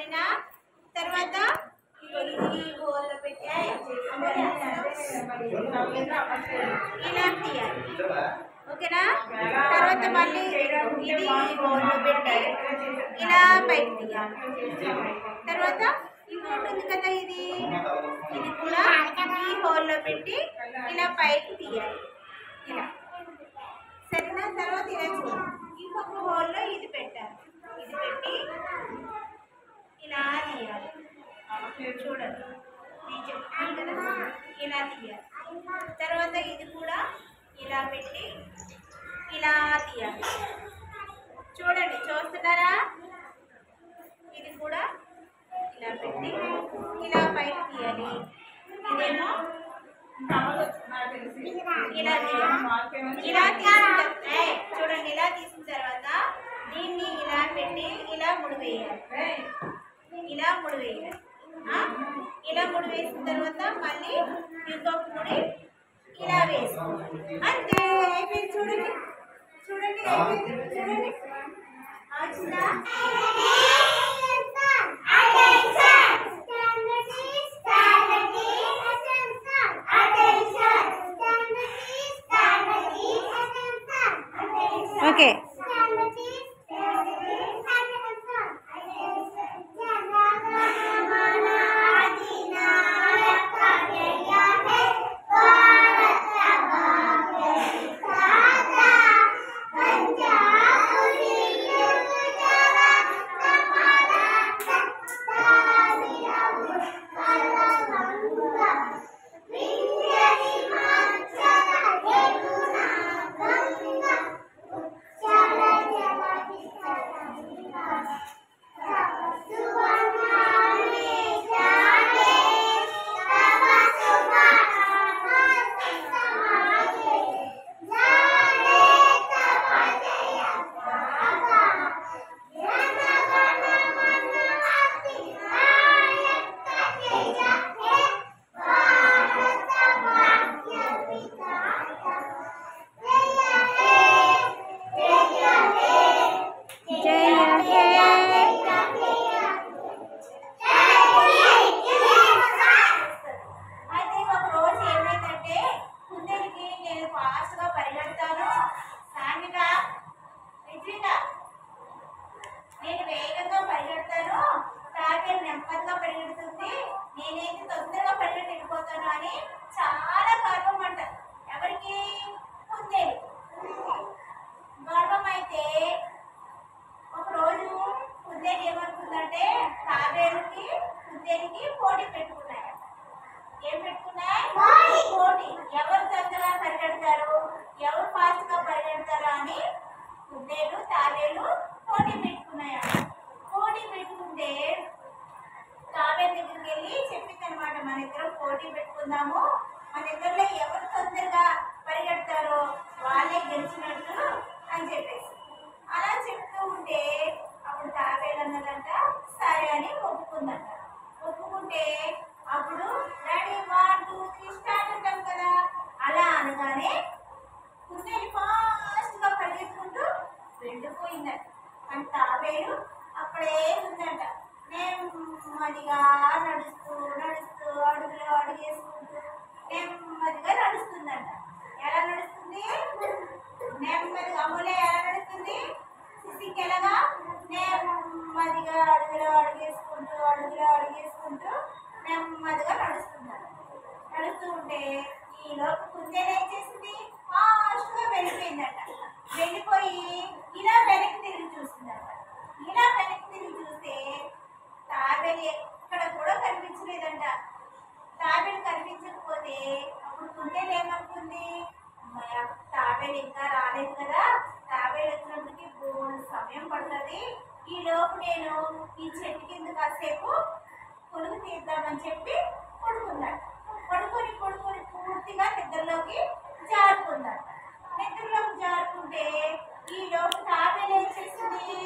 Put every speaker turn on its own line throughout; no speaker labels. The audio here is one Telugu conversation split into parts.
సరేనా? తర్వాత హోల్లో పెట్టి ఇలా తీయాలి. ఓకేనా? తర్వాత మళ్ళీ ఇది హోల్లో పెట్టి ఇలా పైకి తీయాలి. తర్వాత ఇంకోటి ఉంది కదా, ఇది కూడా ఈ హోల్లో పెట్టి ఇలా పైకి తీయాలి. ఇలా సరేనా? తర్వాత ఇలా చూడండి, ఇంకొక హోల్లో ఇది పెట్టాలి. ఇది పెట్టి ఇలా తీయాలి. చూడండి, నేను చెప్తాను కదా, ఇలా తీయాలి. తర్వాత ఇది కూడా ఇలా పెట్టి ఇలా తీయాలి. చూడండి, చూస్తున్నారా? ఇది కూడా ఇలా పెట్టి ఇలా పైకి తీయాలి. ఇదేమో ఇలా తీయాలి. ఇలా తీసిన చూడండి, ఇలా తీసిన తర్వాత దీన్ని ఇలా పెట్టి ఇలా ముడివేయాలి. ఇలా ముడివేయాలి. ఇలా ముడి వేసిన తర్వాత మళ్ళీ ఇంకొక ముడి ఇలా వేసుకోవాలి. అంతే, అయిపోయింది. చూడండి చూడండి, అయిపోయింది. చూడండి, వచ్చిందా? ఓకే. నేను వేగంగా పరిగెడతాను, తాబేలు నెమ్మదిగా పరిగెడుతుంది, నేనైతే తొందరగా పరిగెట్టి వెళ్ళిపోతాను అని చాలా గర్వం అంట. ఎవరికి? కుందేలు. గర్వం. అయితే ఒకరోజు కుందేలు ఏమనుకుందంటే, తాబేలుకి కుందేలుకి పోటీ పెట్టుకున్నాయి. ఏం పెట్టుకున్నాయి? పోటీ. ఎవరు తొందరగా పరిగెడతారు, ఎవరు ఫాస్ట్గా పరిగెడతారు అని కుందేలు తాబేలు పోటీ పెట్టుకున్నాయి. పోటీ పెట్టుకుంటే తాబేలు దగ్గరికి వెళ్ళి చెప్పింది అనమాట, మన ఇద్దరం పోటీ పెట్టుకుందాము, మన ఇద్దరిలో ఎవరు తొందరగా పరిగెడతారో వాళ్ళే గెలిచినట్టు అని చెప్పేసి అలా చెప్తూ ఉంటే అప్పుడు తాబేలు అన్నదంట సరే అని ఒప్పుకుందంట. ఒప్పుకుంటే అప్పుడు రెడీ 1 2 3 స్టార్ట్ అంటాం కదా, అలా అనగానే కుందేలు ఫాస్ట్గా పరిగెత్తుకుంటూ వెళ్ళిపోయిందంట. అని తాబేలు అక్కడే ఉందంట. నెమ్మదిగా నడుస్తూ నడుస్తూ అడుగులో అడుగేసుకుంటూ నెమ్మదిగా నడుస్తుందంట. ఎలా నడుస్తుంది? నెమ్మదిగా. అమ్ములే ఎలా నడుస్తుంది? సిసికి ఎలాగా? నెమ్మదిగా అడుగులో అడుగేసుకుంటూ అడుగులో అడుగేసుకుంటూ నెమ్మదిగా నడుస్తుందంట. నడుస్తూ ఉంటే ఈలోపు కుందేలు ఏం చేసింది? ఫాస్ట్గా వెళ్ళిపోయిందంట. వెళ్ళిపోయి ఇలా వెనక్కి తిరిగి చూస్తుందంట. ఇలా వెనక్కి తిరిగి చూస్తే తాబేలు ఎక్కడ కూడా కనిపించలేదంట. తాబేలు కనిపించకపోతే అప్పుడు కుందేలు ఏమనుకుంది? తాబేలు ఇంకా రాలేదు కదా, తాబేలు వచ్చినప్పటికీ బోల్డ్ సమయం పడుతుంది, ఈ లోపు నేను ఈ చెట్టు కింద కాసేపు కొడుకు తీద్దామని చెప్పి పడుకుందాట. పడుకొని పడుకొని పూర్తిగా నిద్రలోకి జారుకుందాట. నిద్రలోకి జారుకుంటే ఈ లోపు తాబేలు ఏం చేసింది?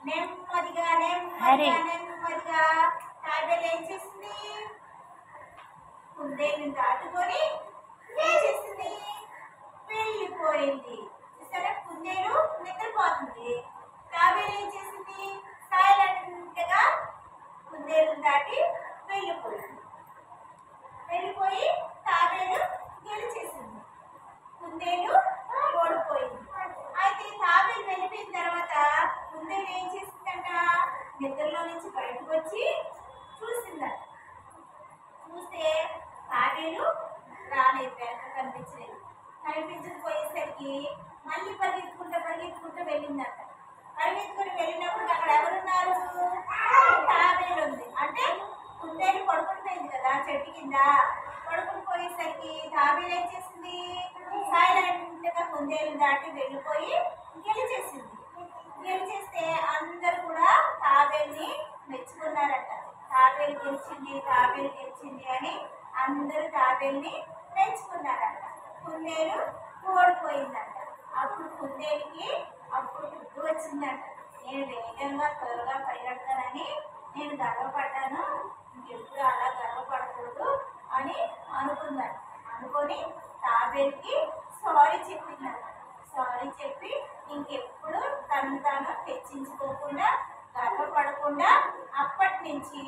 నెమ్మదిగా నెమ్మదిగా నెమ్మదిగా తాబేలు ఏం చేసింది? కుందేలుని దాటుకొని ఏం చేసింది? వెళ్ళిపోయింది. సరే, కుందేలు నిద్రపోతుంది, తాబేలు ఏం చేసింది? సైలెంట్గా నిద్రలో నుంచి బయటకు వచ్చి చూసిందట. చూస్తే తాబేలు రాలేదు, వెనక కనిపించలేదు. కనిపించకపోయేసరికి మళ్ళీ పరిగెత్తుకుంటూ వెళ్ళిందట. పరిగెత్తుకుని వెళ్ళినప్పుడు అక్కడ ఎవరున్నారు? తాబేలు ఉంది. అంటే కుందేలు పడుకుంటుంది కదా చెట్టు కింద. పడుకుని పోయేసరికి తాబేలు ఏం చేసింది? సైలెంట్గా కుందేలు దాటి వెళ్ళిపోయి గెలిచేసింది. గెలిచేస్తే అందరూ కూడా తాబేలుని మెచ్చుకున్నారట. తాబేలు గెలిచింది అని అందరూ తాబేలుని మెచ్చుకున్నారట. కుందేలు ఓడిపోయిందంట. అప్పుడు కుందేలుకి గుర్తు వచ్చిందంట, నేను వేగంగా త్వరగా పరిగెడతానని నేను గర్వపడ్డాను, ఇంకెప్పుడు అలా గర్వపడకూడదు అని అనుకుందంట. అనుకొని తాబేలుకి సారీ చెప్పిందంట. సారీ చెప్పి ఇంకెప్పుడు తను తాను హెచ్చించుకోకుండా గర్వపడకుండా అప్పటి నుంచి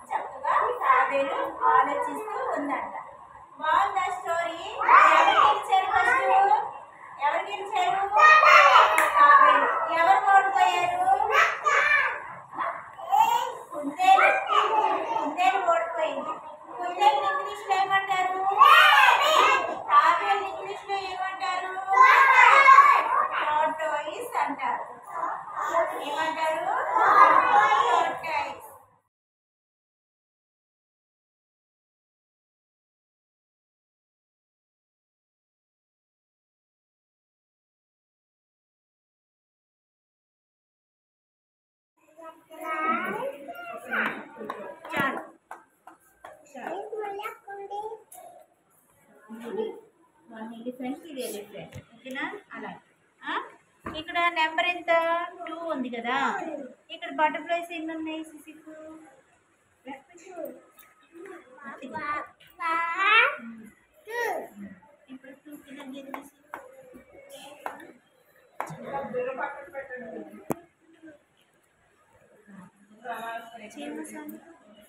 చక్కగా తాబేలు ఆలోచిస్తూ ఉందంట. బాగుందా స్టోరీ? ఎవరు గెలిచారు? ఫస్ట్ ఎవరు గెలిచారు? తాబేలు. ఎవరు ఓడిపోయారు? కుందేలు ఓడిపోయింది. కుందేలు ఇంగ్లీష్లో ఏమంటారు? తాబేలు ఇంగ్లీష్లో ఏమంటారు? టార్టాయిస్ అంటారు. ఏమంటారు? టార్టాయిస్. చాలు వన్ ఎలిఫెంట్, ఇది ఎలిఫెంట్. ఓకేనా? అలా ఇక్కడ నెంబర్ ఎంత? 2 ఉంది కదా. ఇక్కడ బటర్ఫ్లైస్ ఎన్ని ఉన్నాయి? సిసికు ఇప్పుడు 2 కింద గీసి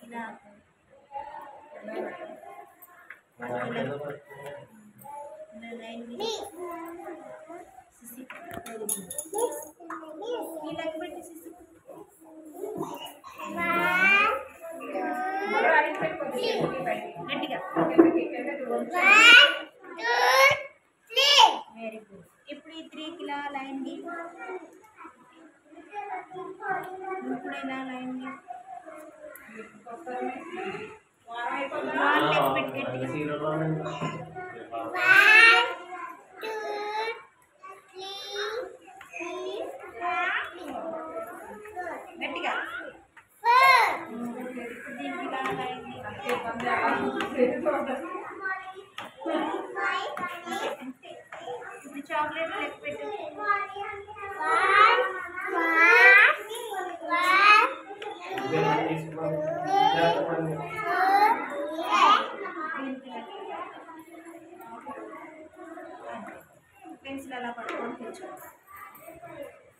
ఇలా గట్టిగా. Very good. ఇప్పుడు ఈ 3కి ఇలా లైన్ గి, ఇప్పుడు ఇలా లైన్ గి, లెక్క పెట్టి గట్టిగా. గట్టిగా దీనికి ఇలా లైన్ గి. ఇప్పుడు చాక్లెట్ లెక్క పెట్టు. పెన్సిల్ అలా పట్టుకొని తెచ్చు.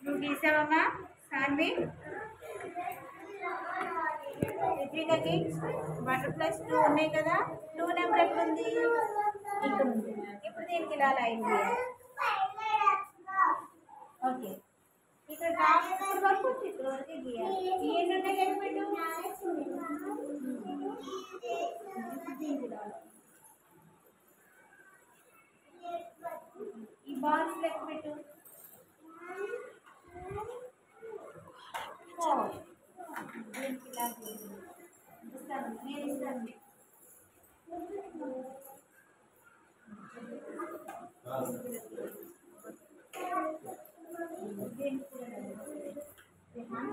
నువ్వు గీసావమ్మా సాన్వి? రిత్వికకి బటర్ఫ్లైస్ 2 ఉన్నాయి కదా. 2 నెంబర్ ఎక్కడ ఉంది? ఇక్కడ ఉంది. ఇప్పుడు దీనికి ఇలా లైన్ చేయాలి. ఓకే, ఇక్కడ టాప్ వరకు ఇక్కడ వరకు గీయాలి. ఏంటంటే లెక్క పెట్టు. ఈ బాల్స్ లెక్క పెట్టు. 4. దీనికి ఇలా ఇస్తాను, నేను ఇస్తాను.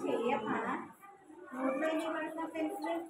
చెయ్యమ్మా, నోట్లో ఏమి పడుతున్నా పెన్సిల్?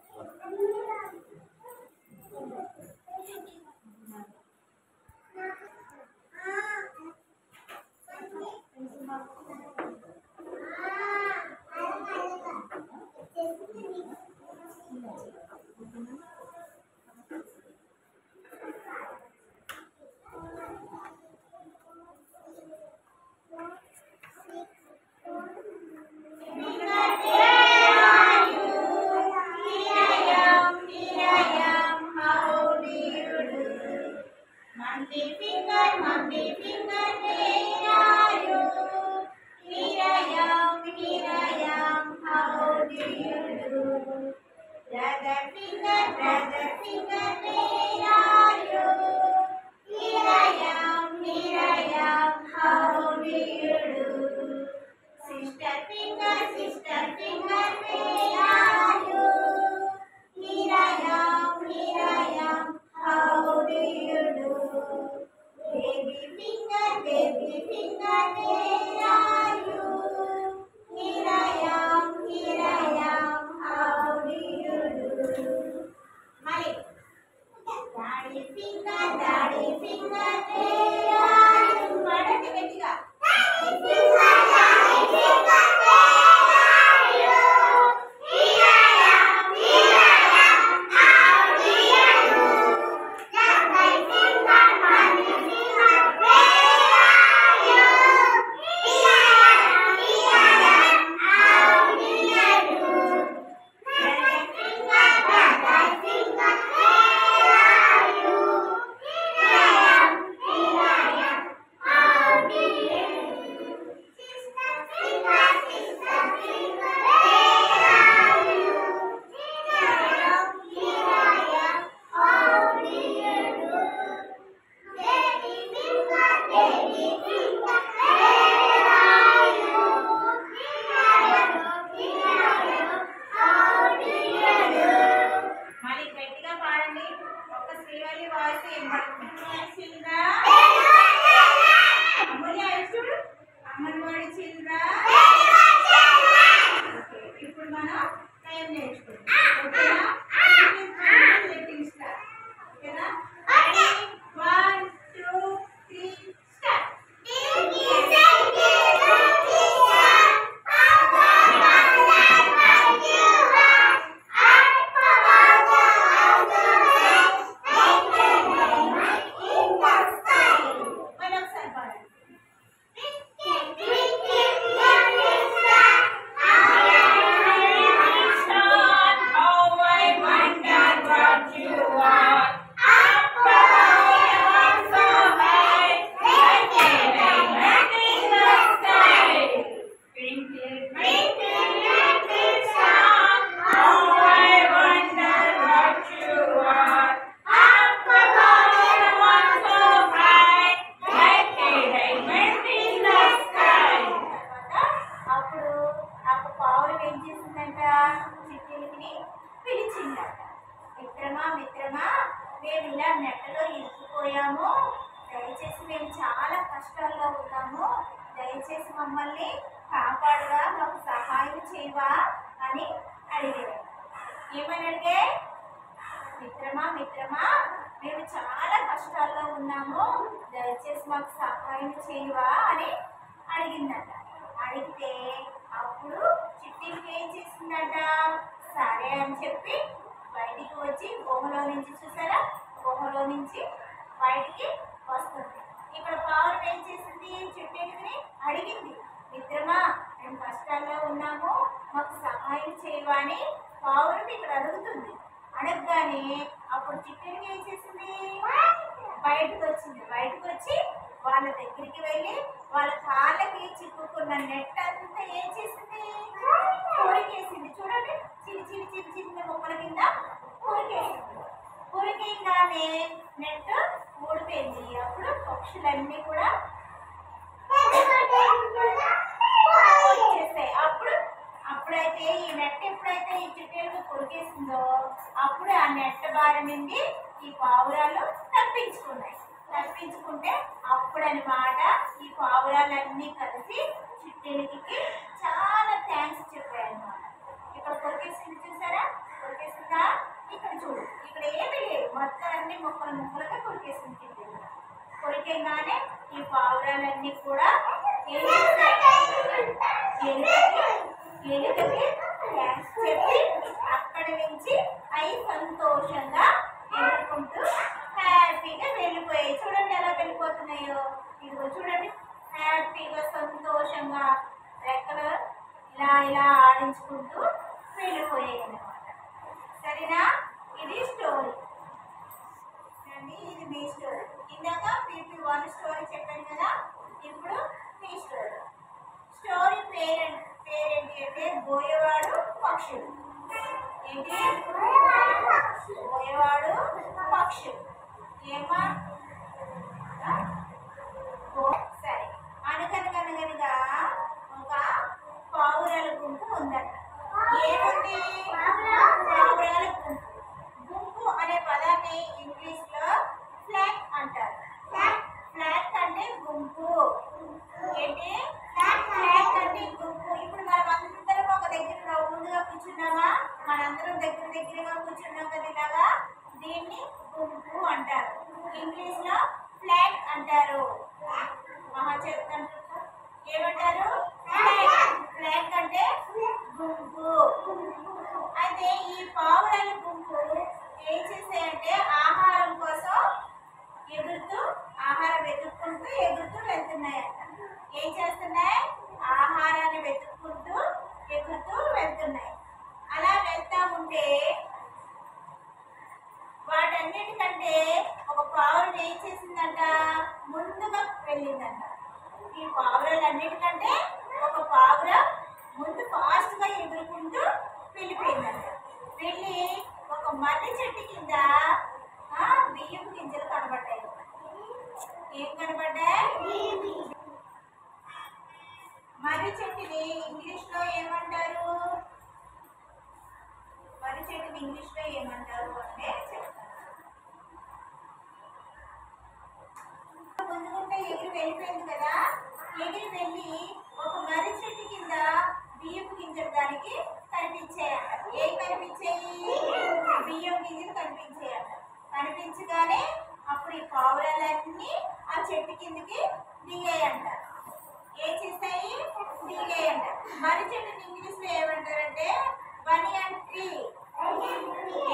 ఉన్నాము, దయచేసి మేము చాలా కష్టాల్లో ఉన్నాము, దయచేసి మమ్మల్ని కాపాడుగా, మాకు సహాయం చేయవా అని అడిగారు. ఏమని అడిగే? మిత్రమా మిత్రమా, మేము చాలా కష్టాల్లో ఉన్నాము, దయచేసి మాకు సహాయం చేయవా అని అడిగిందట. అడిగితే అప్పుడు చిట్టికి ఏం చేసిందట? సరే అని చెప్పి బయటికి వచ్చి గుహలో నుంచి, చూసారా, గుహలో నుంచి బయటికి వస్తుంది. ఇక్కడ పావురం ఏం చేసింది? చిట్టిని అడిగింది, మిత్రమా మేము కష్టాల్లో ఉన్నాము, మాకు సహాయం చేయవా అని పావురం ఇక్కడ అడుగుతుంది. అడగగానే అప్పుడు చిట్టికి ఏం చేసింది? బయటకు వచ్చింది. బయటకు వచ్చి వాళ్ళ దగ్గరికి వెళ్ళి వాళ్ళ కాళ్ళకి చిక్కుకున్న నెట్ అంతా ఏం చేసింది? కొరికేసింది. చూడండి, చిన్న చిన్న చిన్న చిన్న మొక్కల కింద కొరికేసింది. కొరికేయగానే నెట్ ఊడిపోయింది. అప్పుడు పక్షులన్నీ కూడా వచ్చేస్తాయి. అప్పుడైతే ఈ నెట్ ఎప్పుడైతే ఈ చిట్టేలకు కొరికేసిందో అప్పుడు ఆ నెట్ బారి నుండి ఈ పావురాలు తప్పించుకున్నాయి. తప్పించుకుంటే అప్పుడనమాట ఈ పావురాలన్నీ కలిసి చిట్టేలకి చాలా థ్యాంక్స్ చెప్పాయి అన్నమాట. ఇక్కడ కొరికేసింది, చూసారా, కొరికేసిందా? ఇక్కడ చూడు, ఇక్కడ ఏమీ లేదు, మొత్తం అన్ని ముక్కలుగా కొరికేసింది చిట్టేలు. కొరికేగానే ఈ పావురాలన్నీ కూడా ఎలుకకి థ్యాంక్స్ చెప్పి అక్కడి నుంచి అవి సంతోషంగా ఎదుర్కొంటూ హ్యాపీగా వెళ్ళిపోయాయి. చూడండి ఎలా వెళ్ళిపోతున్నాయో. ఇదిగో చూడండి, హ్యాపీగా సంతోషంగా రెక్కలు ఇలా ఇలా ఆడించుకుంటూ వెళ్ళిపోయాయి అన్నమాట. సరేనా? ఇది స్టోరీ అండి, ఇది మీ స్టోరీ. ఇందాక PP1 స్టోరీ చెప్పాను కదా, ఇప్పుడు మీ స్టోరీ. స్టోరీ పేరేంటి అంటే బోయవాడు పక్షులు. ఏంటి? బోయవాడు పక్షులు. ఏమా? సరే, అనగనగనగనగా ఒక పావురాల గుంపు ఉందట. ఏముంది? పావురాల గుంపు. గుంపు అనే పదాన్ని ఇంగ్లీష్ లో ఫ్లాక్ అంటారు. ఫ్లాక్ అంటే గుంపు. ఏంటి? ఫ్లాక్ అంటే గుంపు. ఇప్పుడు మనం అందరం ఒక దగ్గర రౌండ్గా కూర్చున్నామా? మనందరం దగ్గరగా కూర్చున్నాం కదా ఇలాగా, దీన్ని గుంపు అంటారు. ఇంగ్లీష్ లో ఫ్లాక్ అంటారు. చెప్తాను, ఏమంటారు? ఫ్లాక్ అంటే గుంపు. అయితే ఈ పావురాల గుంపు ఏం చేస్తాయంటే ఆహారం కోసం ఆహారం వెతుక్కుంటూ ఎగురుతూ వెళ్తున్నాయంట. ఏం చేస్తున్నాయి? ఆహారాన్ని వెతుక్కుంటూ ఎగురుతూ వెళ్తున్నాయి. అలా వెళ్తా ఉంటే వాటన్నిటికంటే ఒక పావురం ఏం చేసిందంట? ముందుగా వెళ్ళిందంట. ఈ పావురాలన్నిటికంటే ఒక పావురం ముందు ఫాస్ట్గా ఎగురుకుంటూ వెళ్ళిపోయిందంట. వెళ్ళి ఒక మర్రి చెట్టు కింద బియ్యపు గింజలు కనబడ్డాయి. ఏం కనబడ్డాయి? మర్రి చెట్టుని ఇంగ్లీష్ లో ఏమంటారు? మర్రి చెట్టుని ఇంగ్లీష్ లో ఏమంటారు అంటే చెప్తాను. ముందుకుంటే ఎగిరి వెళ్ళిపోయింది కదా, ఎగిరి వెళ్ళి ఒక మర్రి చెట్టు కింద బియ్యపు గింజలు దానికి కనిపించాయంట. ఏం కనిపించాయి? బియ్యం గింజలు కనిపించాయంట. కనిపించగానే అప్పుడు ఈ పావురాలన్నీ ఆ చెట్టు కిందకి దిగాయంట. ఏం చేస్తాయి? దిగాయంట. మర్రి చెట్టుని ఇంగ్లీష్ లో ఏమంటారంటే బనియన్ ట్రీ.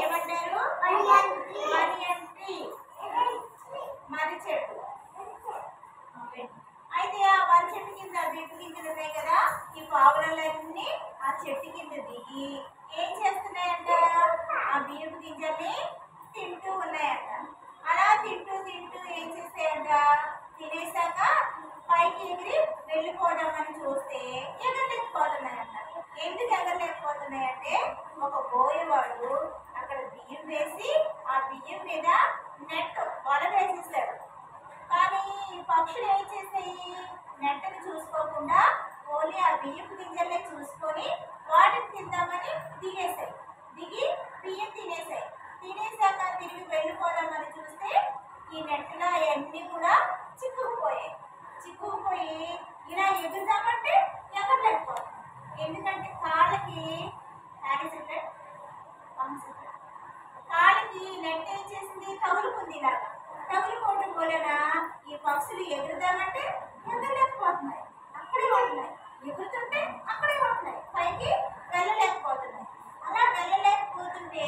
ఏమంటారు? బనియన్ ట్రీ, మర్రి చెట్టు. అయితే ఆ మర్రి చెట్టు కింద బియ్యపు గింజలు ఉన్నాయి కదా, ఈ పావురాలన్నీ ఆ చెట్టు కింద దిగి ఏం చేస్తున్నాయంట? ఆ బియ్యపు గింజల్ని తింటూ ఉన్నాయంట. అలా తింటూ తింటూ ఏం చేస్తాయంట? తినేసాక పైకి ఎగిరి వెళ్ళిపోదామని చూస్తే ఎగరలేకపోతున్నాయంట. ఎందుకు ఎగరలేకపోతున్నాయంటే ఒక బోయవాడు అక్కడ బియ్యం వేసి ఆ బియ్యం మీద నెట్ వల వేసేసాడు. కానీ ఈ పక్షులు ఏం చేసాయి? నెట్టని చూసుకోకుండా ఓన్లీ ఆ బియ్యపు గింజల్ని చూసుకొని వాటిని తిందామని దిగేసాయి. దిగి బియ్యం తినేసాయి. తినేసాక తిరిగి వెళ్ళిపోదామని చూస్తే ఈ నెట్లో అవన్నీ కూడా చిక్కుకుపోయాయి. చిక్కుకుపోయి ఇలా ఎగురుదామంటే ఎగరలేకపోతుంది. ఎందుకంటే కాళ్ళకి కాళ్ళకి నెట్ ఏం చేసింది, తగులుకుంది. ఇలాగా తగులుకోవడం వలన ఈ పక్షులు ఎగురుదామంటే ఎగరలేకపోతున్నాయి, అక్కడే ఉంటున్నాయి. ఎగురుతుంటే అక్కడే ఉంటున్నాయి, పైకి వెళ్ళలేకపోతున్నాయి. అలా వెళ్ళలేకపోతుంటే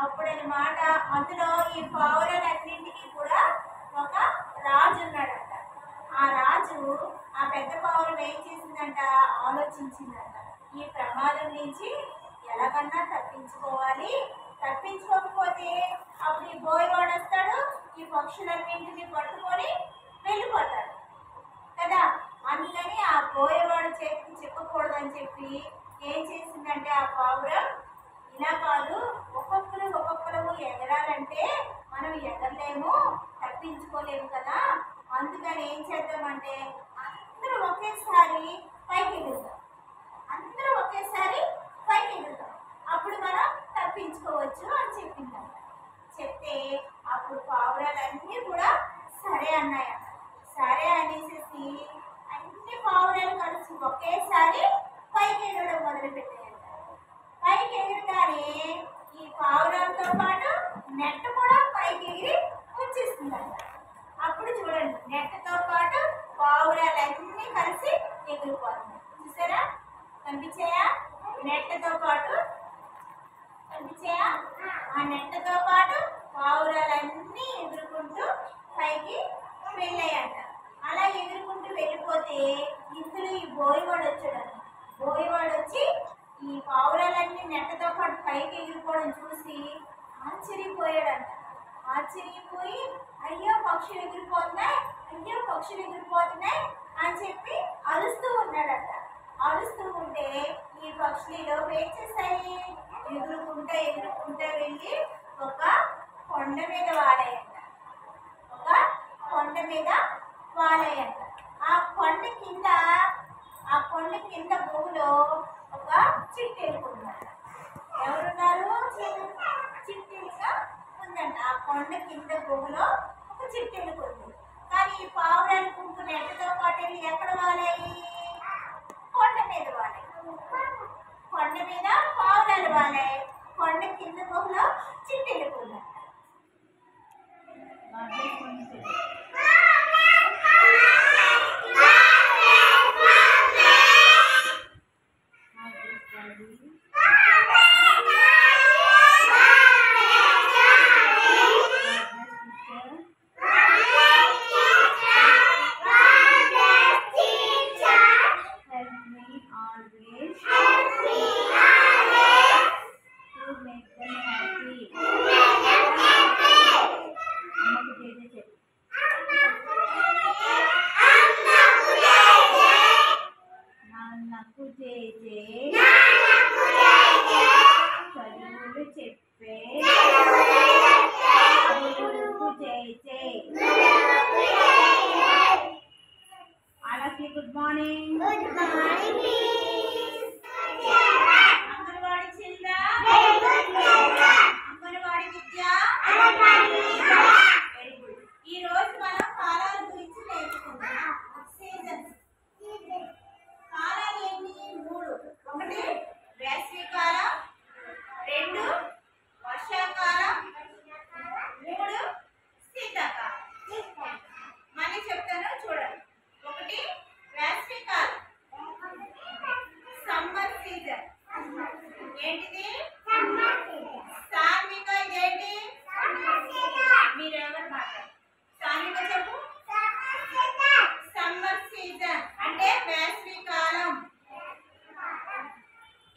అప్పుడన్నమాట అందులో ఈ పావురాలన్నింటికి కూడా ఒక రాజు ఉన్నాడంట. ఆ రాజు ఆ పెద్ద పావురం ఏం చేసిందంట, ఆలోచించిందంట, ఈ ప్రమాదం నుంచి ఎలాగన్నా తప్పించుకోవాలి. తప్పించుకోకపోతే అప్పుడు ఈ బోయవాడు వస్తాడు, ఈ పక్షులన్నింటినీ పట్టుకొని వెళ్ళిపోతాడు కదా. అందుకని ఆ బోయవాడు చేతికి చిక్కకూడదని చెప్పి ఏం చేసిందంటే ఆ పావురం, ఇలా కాదు, ఒక్కొక్కరు ఎగరాలంటే మనం ఎగరలేము, తప్పించుకోలేము కదా. అందుకని ఏం చేద్దామంటే అందరూ ఒకేసారి పైకి ఎగురుతాం, అందరూ ఒకేసారి పైకి ఎగురుతాం, అప్పుడు మనం తప్పించుకోవచ్చు అని చెప్పిందంట. చెప్తే అప్పుడు పావురాలన్నీ కూడా సరే అన్నాయంట. సరే అనేసి అన్ని పావురాలు కలిసి ఒకేసారి పైకి ఎగరడం మొదలుపెట్టాయంట. పైకి ఎగరగానే ఈ పావురాలతో పాటు నెట్ కూడా పైకి ఎగిరి వచ్చేస్తుందంట. అప్పుడు చూడండి, నెట్తో పాటు పావురాలన్నీ కలిసి ఎగిరిపోతుంది. చూసారా, కనిపించాయా? నెట్తో పాటు కనిపించాయా? ఆ నెట్తో పాటు పావురాలన్నీ ఎగురుకుంటూ పైకి వెళ్ళాయంట. అలా ఎగురుకుంటూ వెళ్ళిపోతే ఇందులో ఈ బోయవాడు వచ్చాడంట. బోయవాడు వచ్చి ఈ పావురాలన్నీ నెట్టతో పాటు పైకి ఎగిరిపోవడం చూసి ఆశ్చర్యపోయాడంట. ఆశ్చర్యపోయి అయ్యో పక్షులు ఎగిరిపోతున్నాయి, అయ్యో పక్షులు ఎగిరిపోతున్నాయి అని చెప్పి అరుస్తూ ఉన్నాడంట. అరుస్తూ ఉంటే ఈ పక్షులు ఏం చేస్తాయి, ఎగురుకుంటా వెళ్ళి ఒక కొండ మీద వాలాయంట. ఒక కొండ మీద వాలాయంట. ఆ కొండ కింద భూమిలో ఒక చిట్టెలుకున్నాడు. ఎవరున్నారు? చిట్టెలుగా ఉందంట. ఆ కొండ కింద భూమిలో ఒక చిట్టెలుకు ఉంది. కానీ ఈ పావురాలు గుంపు నెట్టతో పాటు వెళ్ళి ఎక్కడ వాలాయి? కొండ మీద వాలాయి. కొండ మీద పావురాలు వాలాయి, కొండ కింద భూమిలో చిట్టెలుకు ఉందంట. Good morning. Good morning. Anganwadi children. Anganwadi విద్య. Very good. ఈ రోజు మనం కాలాల గురించి నేర్చుకుందాం. సీజన్స్. కాలాలు ఏంటి? 3. 1 వేసవికాలం, 2 వర్షాకాలం, 3 శీతాకాలం. మళ్ళీ చెప్తాను చూడండి. 1 వేసవికాలం, సమ్మర్ సీజన్. ఏంటిది? సాన్విక, ఇదేంటి? మీరు ఎవరు మాట్లాడారు? సాన్విక చెప్పు. సమ్మర్ సీజన్ అంటే వేసవికాలం.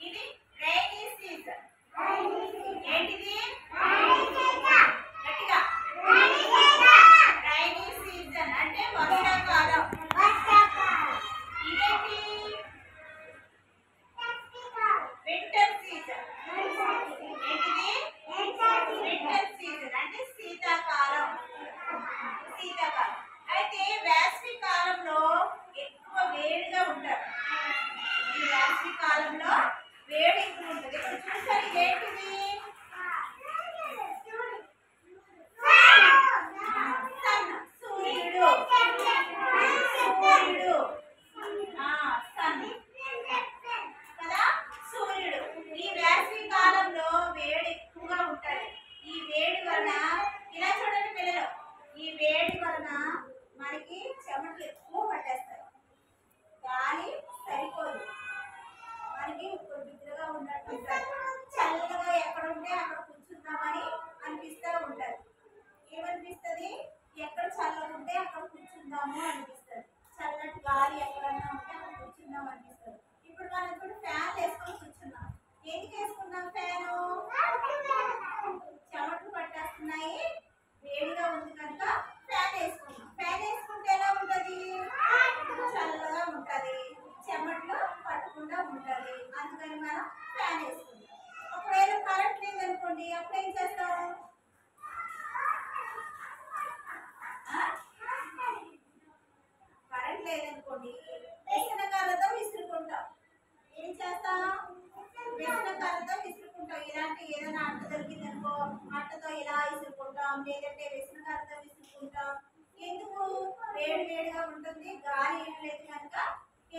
ఇది రైనీ సీజన్. ఏంటిది? గట్టిగా. రైనీ సీజన్ అంటే వర్షాకాలం. ఇదేంటి? Winter season. ఏంటిది? వింటర్ సీజన్ అంటే శీతాకాలం. శీతాకాలం. అయితే వేసవి కాలంలో ఎక్కువ వేడిగా ఉంటారు. ఈ వేసవి కాలంలో వేడి ఎక్కువ ఉంటుంది. ఇప్పుడు చూసారు, ఇదేంటిది? సూర్యుడు సన్ కదా సూర్యుడు. ఈ వేసవి కాలంలో వేడి ఎక్కువగా ఉంటుంది. ఈ వేడి వలన ఇలా చూడండి పిల్లలు, ఈ వేడి వలన మనకి చెమటలు ఎక్కువ పట్టేస్తాయి. గాలి సరిపోదు, మనకి బిద్రగా ఉన్నట్టు చల్లగా ఎక్కడ ఉంటే అక్కడ కూర్చుందామని అనిపిస్తూ ఉంటుంది. ఏమనిపిస్తుంది? ఎక్కడ చల్లగా ఉంటే అక్కడ కూర్చుందాము అనిపిస్తుంది. చల్లటి గాలి ఎక్కడన్నా ఉంటే అక్కడ కూర్చుందాం అనిపిస్తుంది. ఇప్పుడు మనం ఇప్పుడు ఫ్యాన్ వేసుకొని కూర్చున్నాం. ఎందుకు వేసుకున్నాం ఫ్యాను? చెమటలు పట్టేస్తున్నాయి, వేడిగా ఉంది కనుక ఫ్యాన్ వేసుకున్నాం. ఫ్యాన్ వేసుకుంటే ఎలా ఉంటుంది? చల్లగా ఉంటుంది, చెమటలు పట్టకుండా ఉంటుంది. అందుకని మనం ఫ్యాన్ వేసుకుంటాం. ఒకవేళ కరెంట్ లేదనుకోండి, అప్పుడు ఏం చేస్తాం? కరెంట్ లేదనుకోండి, విసనకర్రతో విసురుకుంటాం. ఏం చేస్తాం? విసనకర్రతో విసురుకుంటాం. ఇలాంటి ఏదైనా అట్ట దొరికిందనుకో, అట్టతో ఇలా విసురుకుంటాం, లేదంటే విసనకర్రతో విసురుకుంటాం. ఎందుకు? వేడి వేడిగా ఉంటుంది, గాలి ఏం లేదు కనుక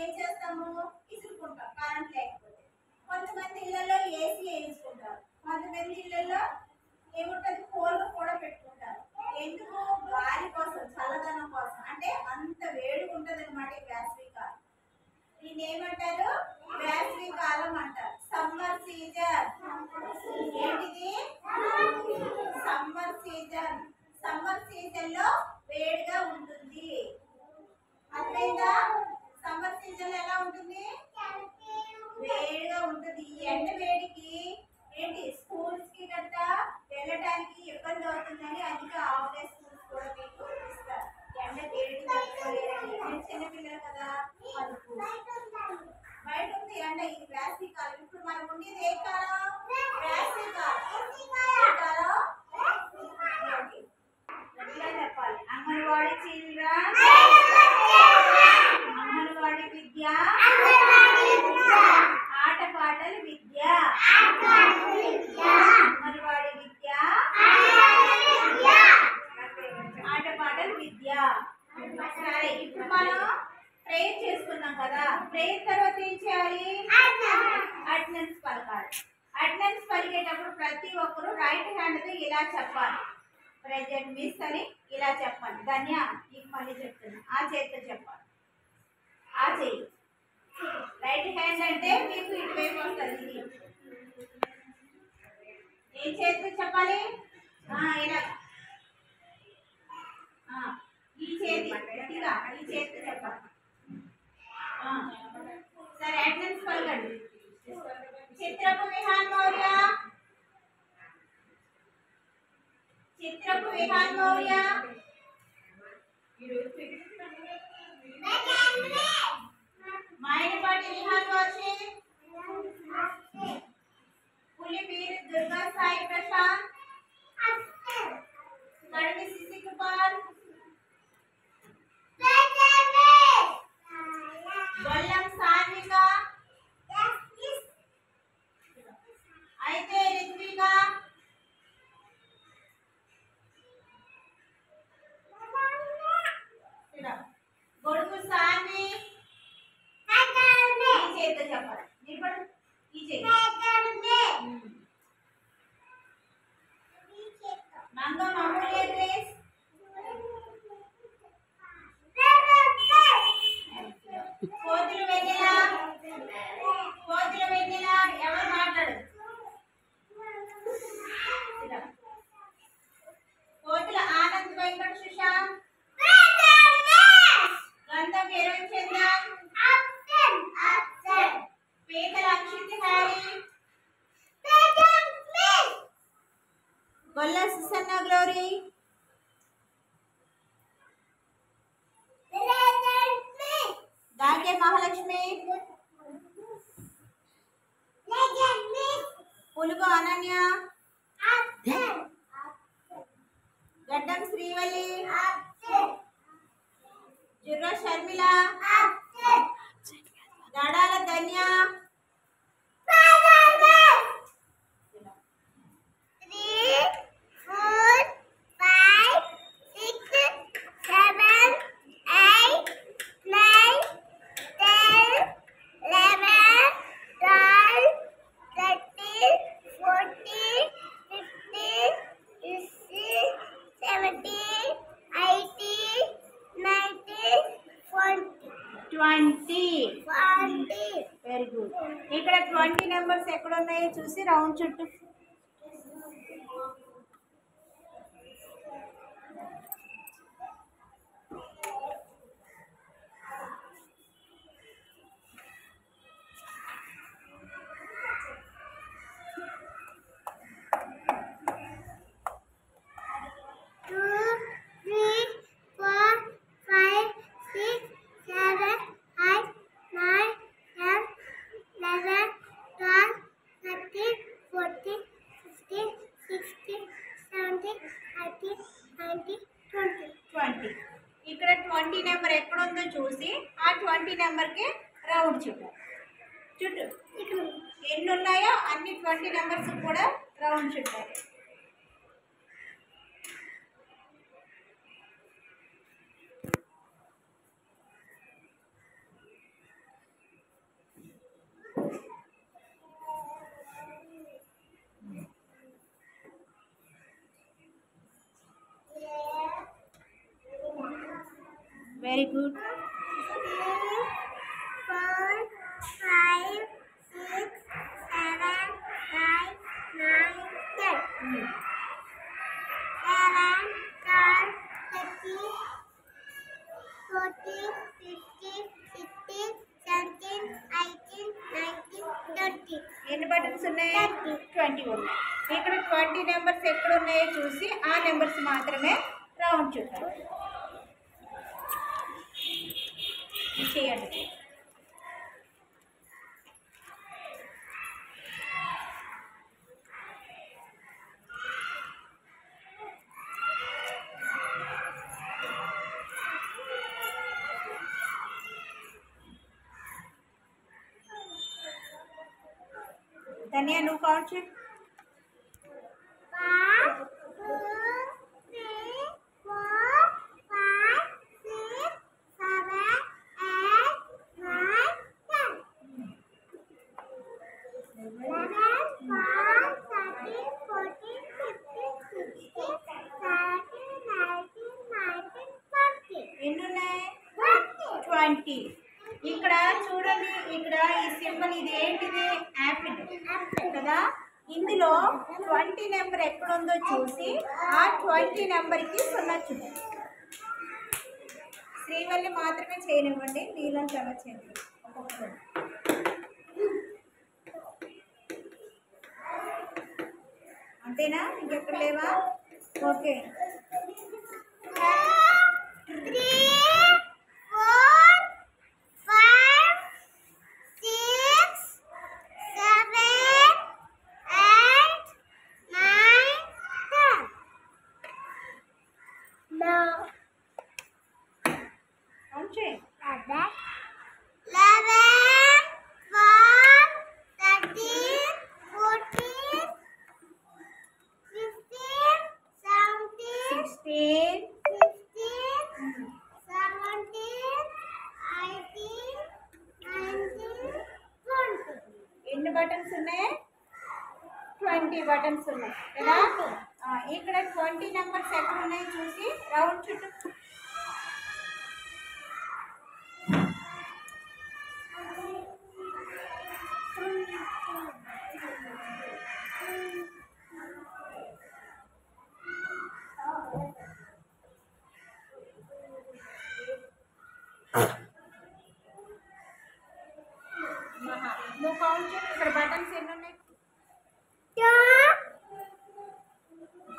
ఏం చేస్తాము? విసురుకుంటాం కరెంట్ లేకపోతే. కొంతమంది ఇళ్లలో ఏసీ వేయించుకుంటారు, కొంతమంది ఇళ్లలో ఏముంటుంది? కూలర్ కూడా పెట్టుకుంటారు. ఎందుకు? గాలి కోసం, చల్లదనం కోసం. అంటే అంత వేడిగా ఉంటుంది అనమాట ఈ వేసవి కాలం. దీన్ని ఏమంటారు? వేసవి కాలం అంటారు. Summer season. ఏంటిది? Summer season. సమ్మర్ సీజన్ లో వేడిగా ఉంటుంది. అర్థమైందా? సమ్మర్ సీజన్ లో ఎలా ఉంటుంది? వేడిగా ఉంటుంది. ఈ ఎండ వేడికి ఏంటి స్కూల్స్ కి గట్టా వెళ్ళడానికి ఇబ్బంది అవుతుందని అందుకే హాఫ్ డే స్కూల్స్ కూడా మీకు ఇస్తారు. ఎండ వేడి తట్టుకోలేరని. మీరు చిన్నపిల్లలు కదా, బయట ఉంది ఎండ. ఇది వేసవి కాలం. ఇప్పుడు మనం ఉండేది ఏ కాలం? వేసవి కాలం. ఏ కాలం? ఎట్లా చెప్పాలి? అంగన్వాడీ చిల్డ్రన్, అంగన్వాడీ విద్య, ఆటపాటలు విద్య. అంగన్వాడీ విద్య, ఆటపాటలు విద్య. సరే, ఇప్పుడు మనం ప్రేయర్ చేసుకున్నాం కదా. ప్రేయర్ తర్వాత ఏం చేయాలి? అటెండెన్స్ పలకాలి. అటెండెన్స్ పలికేటప్పుడు ప్రతి ఒక్కరు రైట్ హ్యాండ్తో ఇలా చెప్పాలి. ప్రెజెంట్ మిస్ అని ఇలా చెప్పాలి. ధన్య, నీకు మళ్ళీ చెప్తున్నా, ఆ చేతితో చెప్పాలి. ఆ చెయ్యి రైట్ హ్యాండ్ అంటే మీకు ఇటువైపు వస్తుంది. ఏం చేతితో చెప్పాలి? ఇలా ఈ చేతి గట్టిగా ఈ చేతితో చెప్పాలి. సరే, అటెండెన్స్ పలకండి. చిత్రపు విహాన్ మౌర్య, చిత్రపు విహాన్ మౌర్య, మాయనపాటి విహాన్ వర్షిత్, పులిపీర్ దుర్గా సాయి ప్రశాంత్, కడిమి సిసి కుమార్, గొల్లం సాన్విక, అయితే రిత్విక, గొడుగు సాన్వి. ఈ చేతితో చెప్పాలి. నిలబడు. ఈ చేతి మంగం అమూల్య గ్రేస్, కోతుల వెన్నెల, కోతుల వెన్నెల. ఎవరు మాట్లాడు? కోతుల ఆనంద్ వెంకట సుశాంత్, గంధం కిరణ్ చందన్, పేదల అక్షిత్ హ్యారీ, గొల్ల సుసన్న గ్లోరీ, దాగే మహాలక్ష్మి, పులుగు అనన్య, గడ్డం శ్రీవల్లి, జుర్ర షర్మిల, దడాల ధన్య, 3, 4, 5, 6, 7 ఇక్కడ 20 నెంబర్స్ ఎక్కడ ఉన్నాయో చూసి రౌండ్ చుట్టూ. ఇక్కడ 20 నెంబర్ ఎక్కడ ఉందో చూసి ఆ 20 నెంబర్కి రౌండ్ చుట్టూ. ఎన్ని ఉన్నాయో అన్ని 20 నెంబర్స్ కూడా రౌండ్ చుట్టాలి. Very good. 3, 4, 5, 6, 7, 8, 9, 10. 11, 12, 13, 14, 15, 16, 17, 18, 19, 20. ఎన్ని బటన్స్ ఉన్నాయి? 20 ఉన్నాయి. ఇక్కడ 20 నెంబర్స్ ఎక్కడ ఉన్నాయో చూసి ఆ నెంబర్స్ మాత్రమే రౌండ్ చుట్టాలి. చేయండి. ధన్య నువ్వు కౌంట్ చేయి. 1, 2, 3, 4, 5, 6, 7, 8, 9, 10. 11, 12, 13, 14, 15, 16, 17, 18, 19, 20. ఎన్ని ఉన్నాయి? 20. ఇక్కడ చూడండి, ఇక్కడ ఈ సింబల్ ఇది ఏంటిది? యాపిల్ కదా. ఇందులో 20 నెంబర్ ఎక్కడుందో చూసి ఆ 20 నెంబర్కి 0 చుట్టాలి. శ్రీవల్లి మాత్రమే చేయనివ్వండి, నీళ్ళని చాలా చేయండి. అంతేనా? ఇంకెక్కడ లేవా? ఓకే. 3, 4, 5, 6, 7, 8, 9, 10. No. Count చేయి. 11, 12, 13, 14, 15, 17, 16, 17, 18, 19, 20. ఎన్ని బటన్స్ ఉన్నాయి? 20 బటన్స్ ఉన్నాయి కదా. ఇక్కడ 20 నెంబర్స్ ఎక్కడ ఉన్నాయో చూసి రౌండ్ చుట్టూ. నువ్వు కౌంట్ చేయి. ఇక్కడ బటన్స్ ఎన్ని ఉన్నాయి?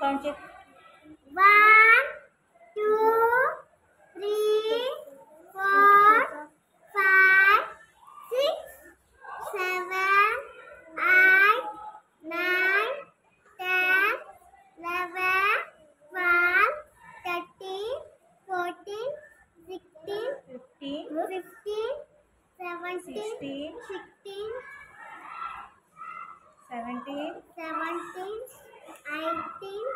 కౌంట్ చేయి. 1, 2, 3, 4, 5, 6, 7, 8, 9, 10, 11, 12, 13, 14, 16, 15, 17, 16, 17, 18,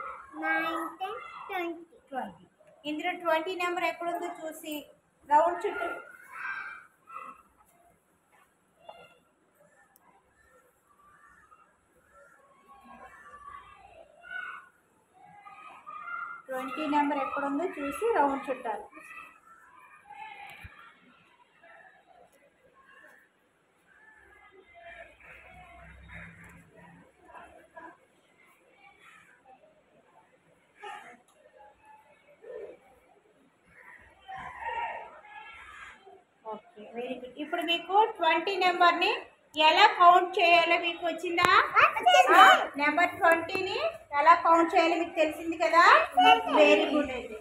19, 20. ఇందులో 20 నెంబర్ ఎక్కడుందో చూసి రౌండ్ చుట్టూ. నెంబర్ ఎక్కడుందో చూసి రౌండ్ చుట్టాలి. Very good. ఇప్పుడు మీకు 20 నెంబర్ని ఎలా కౌంట్ చేయాలో మీకు వచ్చిందా? నెంబర్ 20ని ఎలా కౌంట్ చేయాలో మీకు తెలిసింది కదా? Very good. అయితే